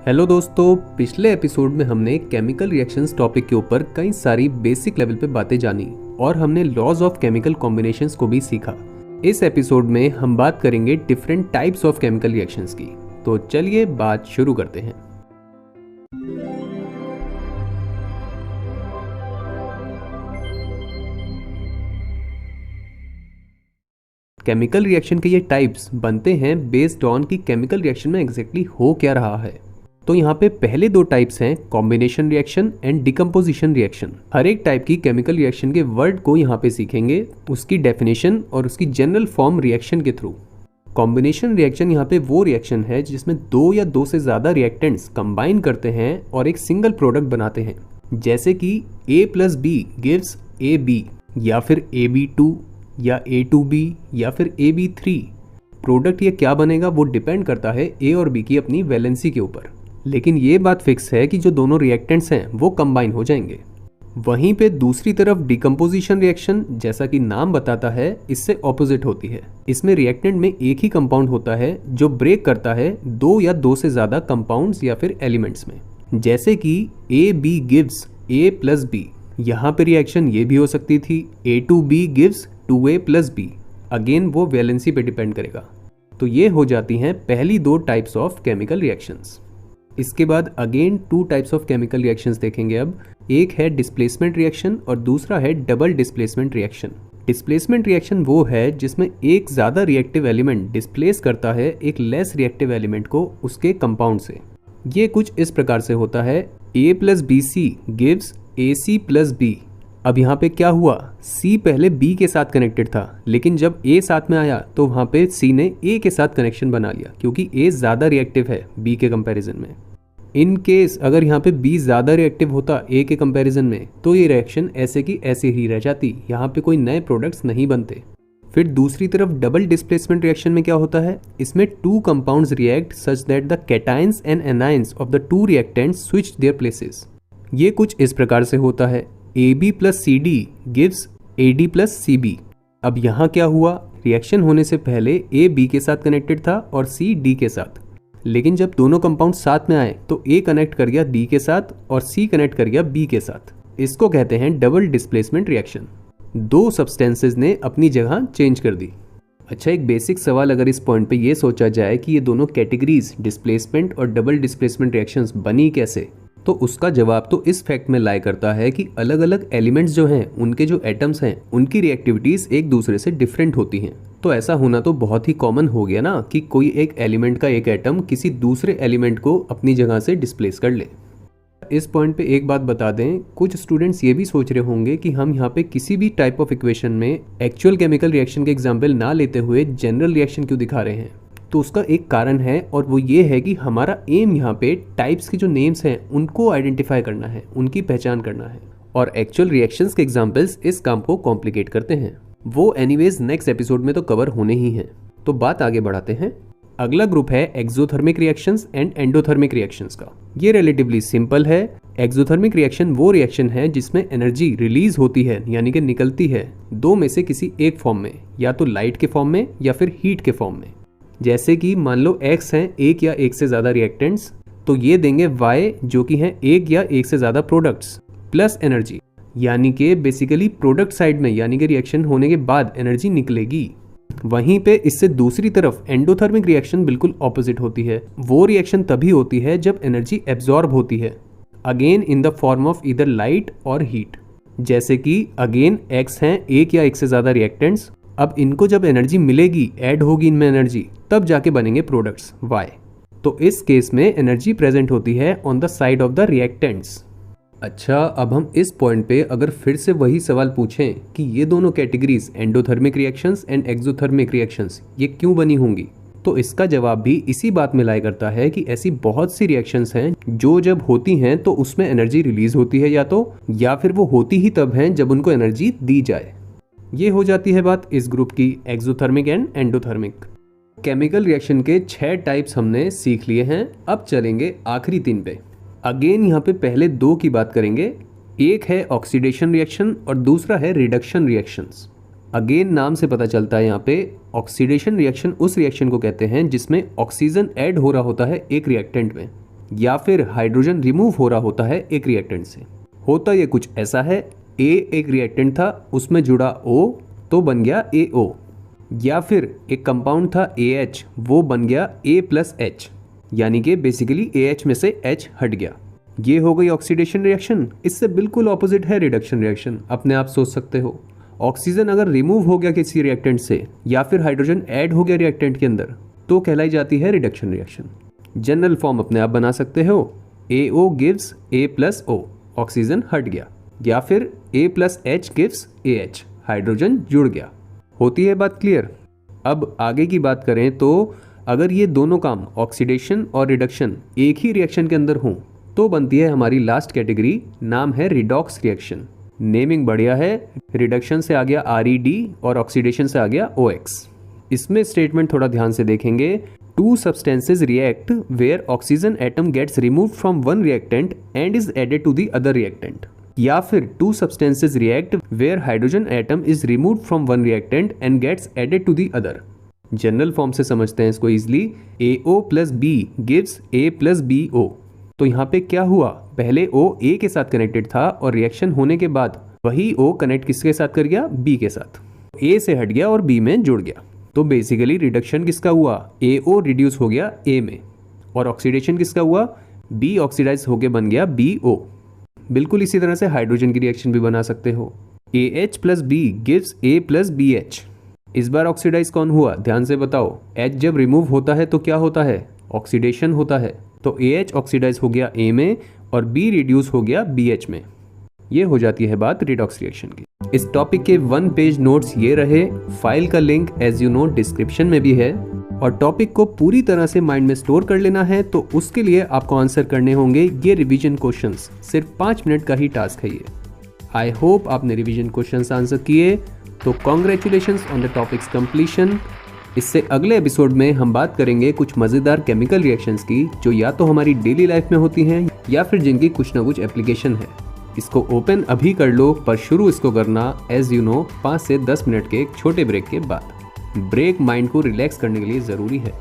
Hello दोस्तों, पिछले episode में हमने केमिकल रिएक्शंस टॉपिक के ऊपर कई सारी बेसिक लेवल पे बातें जानी और हमने लॉज ऑफ केमिकल कॉम्बिनेशंस को भी सीखा। इस एपिसोड में हम बात करेंगे different types of chemical reactions की। तो चलिए बात शुरू करते हैं। केमिकल रिएक्शन के ये टाइप्स बनते हैं बेस्ड ऑन कि केमिकल रिएक्शन में एग्जैक्टली हो क्या रहा है। तो यहाँ पे पहले दो टाइप्स हैं combination reaction and decomposition reaction. हर एक टाइप की केमिकल रिएक्शन के वर्ड को यहाँ पे सीखेंगे, उसकी डेफिनेशन और उसकी जनरल फॉर्म रिएक्शन के थ्रू। कॉम्बिनेशन रिएक्शन यहाँ पे वो रिएक्शन है जिसमें दो या दो से ज़्यादा रिएक्टेंट्स कंबाइन करते हैं और एक सिंगल प्रोडक्ट बनाते हैं, जैसे कि A+B गिव्स AB या फिर AB2 या A2B या फिर AB3। प्रोडक्ट ये क्या बनेगा वो डिपेंड करता है A और B की अपनी वैलेंसी के ऊपर, लेकिन ये बात फिक्स है कि जो दोनों रिएक्टेंट्स हैं वो कंबाइन हो जाएंगे। वहीं पे दूसरी तरफ डिकम्पोजिशन रिएक्शन, जैसा कि नाम बताता है, इससे ऑपोजिट होती है। इसमें रिएक्टेंट में एक ही कंपाउंड होता है जो ब्रेक करता है दो या दो से ज़्यादा कंपाउंड्स या फिर एलिमेंट्स में, जैसे कि AB गिव्स A+B। यहाँ पे रिएक्शन ये भी हो सकती थी A2B गिव्स 2A+B। अगेन वो वैलेंसी पे डिपेंड करेगा। तो ये हो जाती हैं पहली दो टाइप्स ऑफ केमिकल रिएक्शंस। इसके बाद again two types of chemical reactions देखेंगे। अब एक है डिस्प्लेसमेंट रिएक्शन और दूसरा है double displacement reaction. Displacement reaction वो है जिसमें एक ज़्यादा रिएक्टिव एलिमेंट डिस्प्लेस करता है एक लेस रिएक्टिव एलिमेंट को उसके कंपाउंड से। ये कुछ इस प्रकार से होता है A+BC गिव्स AC+B। अब यहाँ पे क्या हुआ, C पहले B के साथ कनेक्टेड था, लेकिन जब A साथ में आया तो वहाँ पे C ने A के साथ कनेक्शन बना लिया, क्योंकि A ज़्यादा रिएक्टिव है B के कंपैरिजन में। इन केस अगर यहाँ पे B ज़्यादा रिएक्टिव होता A के कंपैरिजन में तो ये रिएक्शन ऐसे की ऐसे ही रह जाती, यहाँ पे कोई नए प्रोडक्ट्स नहीं बनते। फिर दूसरी तरफ डबल डिस्प्लेसमेंट रिएक्शन में क्या होता है, इसमें two compounds react such that the cations and anions of the two reactants switch there places. ये कुछ इस प्रकार से होता है AB+CD गिव्स AD+CB। अब यहाँ क्या हुआ, रिएक्शन होने से पहले A B के साथ कनेक्टेड था और C D के साथ, लेकिन जब दोनों कंपाउंड साथ में आए तो A कनेक्ट कर गया D के साथ और C कनेक्ट कर गया B के साथ। इसको कहते हैं डबल डिस्प्लेसमेंट रिएक्शन। दो सब्सटेंसेस ने अपनी जगह चेंज कर दी। अच्छा, एक बेसिक सवाल अगर इस पॉइंट पे ये सोचा जाए कि ये दोनों कैटेगरीज डिस्प्लेसमेंट और डबल डिस्प्लेसमेंट रिएक्शंस बनी कैसे, तो उसका जवाब तो इस फैक्ट में लाई करता है कि अलग अलग एलिमेंट्स जो हैं, उनके जो एटम्स हैं, उनकी रिएक्टिविटीज एक दूसरे से डिफरेंट होती हैं। तो ऐसा होना तो बहुत ही कॉमन हो गया ना कि कोई एक एलिमेंट का एक एटम किसी दूसरे एलिमेंट को अपनी जगह से डिस्प्लेस कर ले। इस पॉइंट पे एक बात बता दें, कुछ स्टूडेंट्स ये भी सोच रहे होंगे कि हम यहाँ पे किसी भी टाइप ऑफ इक्वेशन में एक्चुअल केमिकल रिएक्शन के एग्जाम्पल ना लेते हुए जनरल रिएक्शन क्यों दिखा रहे हैं। तो उसका एक कारण है और वो ये है कि हमारा एम यहाँ पे टाइप्स के जो नेम्स हैं उनको आइडेंटिफाई करना है, उनकी पहचान करना है, और एक्चुअल रिएक्शंस के एग्जांपल्स इस काम को कॉम्प्लिकेट करते हैं। वो एनीवेज नेक्स्ट एपिसोड में तो कवर होने ही हैं। तो बात आगे बढ़ाते हैं। अगला ग्रुप है exothermic reactions and endothermic reactions का। ये रिलेटिवली सिंपल है। एक्सोथर्मिक रिएक्शन वो रिएक्शन है जिसमें एनर्जी रिलीज होती है, यानी कि निकलती है दो में से किसी एक फॉर्म में, या तो लाइट के फॉर्म में या फिर हीट के फॉर्म में। जैसे कि मान लो X हैं एक या एक से ज़्यादा रिएक्टेंट्स, तो ये देंगे Y जो कि हैं एक या एक से ज़्यादा प्रोडक्ट्स प्लस एनर्जी, यानी कि बेसिकली प्रोडक्ट साइड में, यानी कि रिएक्शन होने के बाद एनर्जी निकलेगी। वहीं पे इससे दूसरी तरफ एंडोथर्मिक रिएक्शन बिल्कुल ऑपोजिट होती है। वो रिएक्शन तभी होती है जब एनर्जी एब्जॉर्ब होती है, again in the form of either light और हीट। जैसे कि अगेन X हैं एक या एक से ज़्यादा रिएक्टेंट्स, अब इनको जब एनर्जी मिलेगी, ऐड होगी इनमें एनर्जी, तब जाके बनेंगे प्रोडक्ट्स Y। तो इस केस में एनर्जी प्रेजेंट होती है on the side of the reactants. अच्छा, अब हम इस पॉइंट पे अगर फिर से वही सवाल पूछें कि ये दोनों categories endothermic reactions and exothermic reactions ये क्यों बनी होंगी, तो इसका जवाब भी इसी बात में लाई करता है कि ऐसी बहुत सी रिएक्शंस हैं जो जब होती हैं तो उसमें एनर्जी रिलीज होती है या फिर वो होती ही तब हैं जब उनको एनर्जी दी जाए। ये हो जाती है बात इस ग्रुप की exothermic and endothermic. Chemical reaction के 6 टाइप्स हमने सीख लिए हैं। अब चलेंगे आखिरी 3 पे। अगेन यहाँ पे पहले 2 की बात करेंगे। एक है ऑक्सीडेशन रिएक्शन और दूसरा है रिडक्शन रिएक्शंस। अगेन नाम से पता चलता है यहाँ पे ऑक्सीडेशन रिएक्शन उस रिएक्शन को कहते हैं जिसमें ऑक्सीजन ऐड हो रहा होता है एक रिएक्टेंट में, या फिर हाइड्रोजन रिमूव हो रहा होता है एक रिएक्टेंट से। होता ये कुछ ऐसा है, A एक रिएक्टेंट था, उसमें जुड़ा O तो बन गया AO, या फिर एक कंपाउंड था AH, वो बन गया A+H, यानी कि बेसिकली AH में से H हट गया। ये हो गई ऑक्सीडेशन रिएक्शन। इससे बिल्कुल ऑपोजिट है रिडक्शन रिएक्शन। अपने आप सोच सकते हो, ऑक्सीजन अगर रिमूव हो गया किसी रिएक्टेंट से या फिर हाइड्रोजन ऐड हो गया रिएक्टेंट के अंदर तो कहलाई जाती है रिडक्शन रिएक्शन। जनरल फॉर्म अपने आप बना सकते हो, AO गिव्स A+O, ऑक्सीजन हट गया, या फिर A+H गिव्स AH, हाइड्रोजन जुड़ गया। होती है बात क्लियर? अब आगे की बात करें तो अगर ये दोनों काम ऑक्सीडेशन और रिडक्शन एक ही रिएक्शन के अंदर हों तो बनती है हमारी लास्ट कैटेगरी, नाम है रिडॉक्स रिएक्शन। नेमिंग बढ़िया है, रिडक्शन से आ गया RED और ऑक्सीडेशन से आ गया OX। इसमें स्टेटमेंट थोड़ा ध्यान से देखेंगे, two substances react where oxygen atom gets removed from one reactant and is added to the other reactant, या फिर two substances react where hydrogen atom is removed from one reactant and gets added to the other. General form से समझते हैं इसको easily, AO+B gives A+BO। तो यहाँ पे क्या हुआ, पहले O A के साथ कनेक्टेड था और रिएक्शन होने के बाद वही O कनेक्ट किसके साथ कर गया, B के साथ, A से हट गया और B में जुड़ गया। तो बेसिकली रिडक्शन किसका हुआ, AO रिड्यूस हो गया A में, और ऑक्सीडेशन किसका हुआ, B ऑक्सीडाइज होके बन गया BO। बिल्कुल इसी तरह से हाइड्रोजन की रिएक्शन भी बना सकते हो, AH+B गिव्स A+BH। इस बार ऑक्सीडाइज कौन हुआ, ध्यान से बताओ। H जब रिमूव होता है तो क्या होता है, ऑक्सीडेशन होता है। तो AH ऑक्सीडाइज हो गया A में और B रिड्यूस हो गया BH में। ये हो जाती है बात रिडॉक्स रिएक्शन की। इस टॉपिक के 1 पेज नोट्स ये रहे। फाइल का link as you know description में भी है, और टॉपिक को पूरी तरह से माइंड में स्टोर कर लेना है तो उसके लिए आपको आंसर करने होंगे ये रिवीजन क्वेश्चंस। सिर्फ 5 मिनट का ही टास्क है ये। आई होप आपने रिवीजन क्वेश्चंस आंसर किए, तो congratulations on the topics completion. इससे अगले एपिसोड में हम बात करेंगे कुछ मज़ेदार केमिकल रिएक्शंस की जो या तो हमारी डेली लाइफ में होती हैं या फिर जिनकी कुछ ना कुछ एप्लीकेशन है। इसको ओपन अभी कर लो, पर शुरू इसको करना एज यू नो 5 से 10 मिनट के एक छोटे ब्रेक के बाद। ब्रेक माइंड को रिलैक्स करने के लिए ज़रूरी है।